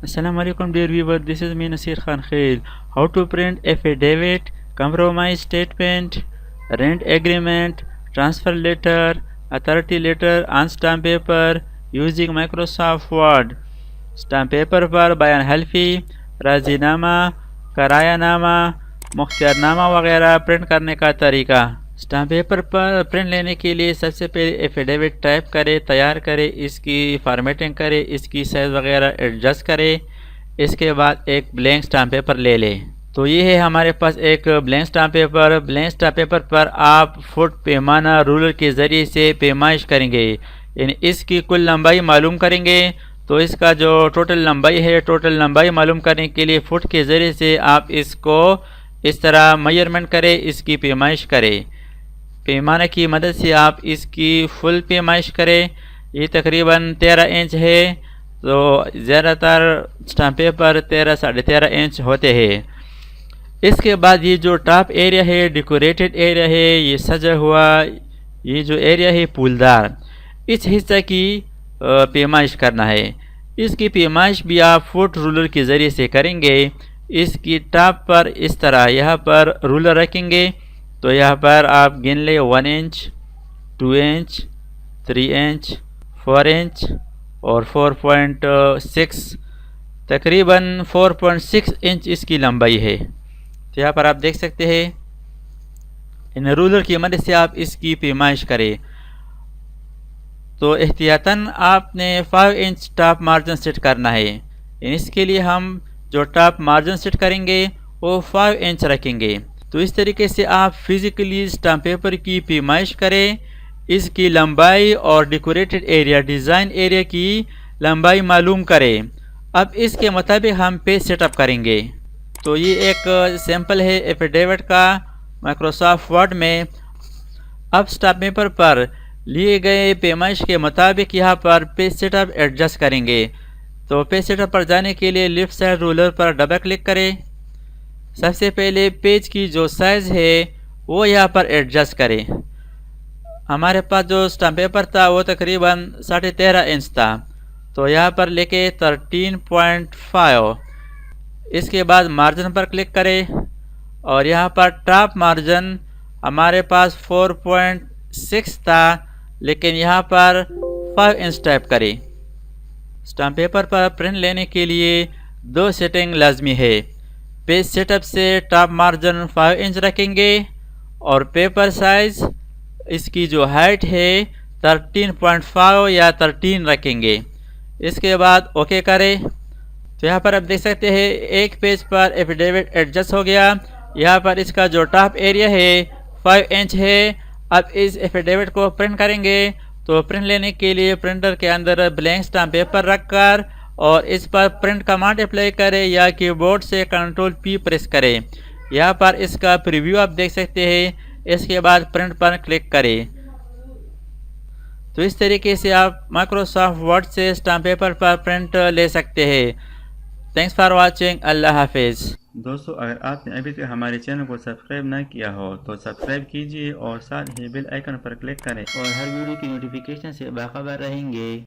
Assalamu alaikum dear viewer, this is me Nasir Khan Khail. How to print affidavit, compromise statement, rent agreement, transfer letter, authority letter on stamp paper using Microsoft Word. Stamp paper पर बयान हल्फी, राजीनामा, करायानामा, मुख्तियारनामा वगैरह print करने का तरीका। Stamp paper पर print लेने के लिए सबसे पहले एफिडेविट टाइप करें, तैयार करें, इसकी फॉर्मेटिंग करें, इसकी साइज़ वगैरह एडजस्ट करें। इसके बाद एक ब्लैंक स्टाम्प पेपर ले लें। तो ये है हमारे पास एक blank stamp paper. Blank stamp paper पर आप फुट पैमाना रूलर के ज़रिए से पैमाइश करेंगे, यानी इसकी कुल लंबाई मालूम करेंगे। तो इसका जो टोटल लंबाई है, टोटल लंबाई मालूम करने के लिए फुट के ज़रिए से आप इसको इस तरह मेजरमेंट करें, इसकी पैमाइश करें। पैमाने की मदद से आप इसकी फुल पैमाइश करें। ये तकरीबन 13 इंच है, तो ज़्यादातर स्टाम्प पेपर 13 साढ़े 13 इंच होते हैं। इसके बाद ये जो टॉप एरिया है, डेकोरेटेड एरिया है, ये सजा हुआ ये जो एरिया है फूलदार, इस हिस्से की पैमाइश करना है। इसकी पैमाइश भी आप फुट रूलर के ज़रिए से करेंगे। इसकी टॉप पर इस तरह यहाँ पर रूलर रखेंगे, तो यहाँ पर आप गिन ले 1 इंच, 2 इंच, 3 इंच, 4 इंच और 4.6, तकरीबन 4.6 इंच इसकी लंबाई है। तो यहाँ पर आप देख सकते हैं, इन रूलर की मदद से आप इसकी पैमाइश करें। तो एहतियातन आपने 5 इंच टॉप मार्जिन सेट करना है। इसके लिए हम जो टॉप मार्जिन सेट करेंगे वो 5 इंच रखेंगे। तो इस तरीके से आप फिज़िकली स्टाम्प पेपर की पैमाइश करें, इसकी लंबाई और डेकोरेटेड एरिया, डिज़ाइन एरिया की लंबाई मालूम करें। अब इसके मुताबिक हम पेज सेटअप करेंगे। तो ये एक सैम्पल है एफिडेविट का माइक्रोसॉफ्ट वर्ड में। अब स्टाम्प पेपर पर लिए गए पैमाइश के मुताबिक यहाँ पर पेज सेटअप एडजस्ट करेंगे। तो पेज सेटअप पर जाने के लिए लेफ़्ट साइड रूलर पर डबल क्लिक करें। सबसे पहले पेज की जो साइज़ है वो यहाँ पर एडजस्ट करें। हमारे पास जो स्टाम्प पेपर था वो तकरीबन 13.5 इंच था, तो यहाँ पर लेके 13.5। इसके बाद मार्जिन पर क्लिक करें और यहाँ पर टॉप मार्जिन हमारे पास 4.6 था, लेकिन यहाँ पर 5 इंच टाइप करें। स्टाम्प पेपर पर प्रिंट लेने के लिए 2 सेटिंग लाजमी है। पेज सेटअप से टॉप मार्जिन 5 इंच रखेंगे और पेपर साइज़ इसकी जो हाइट है 13.5 या 13 रखेंगे। इसके बाद ओके करें। तो यहाँ पर आप देख सकते हैं एक पेज पर एफिडेविट एडजस्ट हो गया। यहाँ पर इसका जो टॉप एरिया है 5 इंच है। अब इस एफिडेविट को प्रिंट करेंगे। तो प्रिंट लेने के लिए प्रिंटर के अंदर ब्लैंक स्टाम्प पेपर रखकर और इस पर प्रिंट कमांड अप्लाई करें या कीबोर्ड से Ctrl+P प्रेस करें। यहाँ पर इसका प्रीव्यू आप देख सकते हैं। इसके बाद प्रिंट पर क्लिक करें। तो इस तरीके से आप माइक्रोसॉफ्ट वर्ड से स्टाम्प पेपर पर प्रिंट ले सकते हैं। Thanks for watching. अल्लाह हाफिज़। दोस्तों, अगर आपने अभी तक हमारे चैनल को सब्सक्राइब ना किया हो तो सब्सक्राइब कीजिए और साथ ही बेल आइकन पर क्लिक करें और हर वीडियो की नोटिफिकेशन से बाखबर रहेंगे।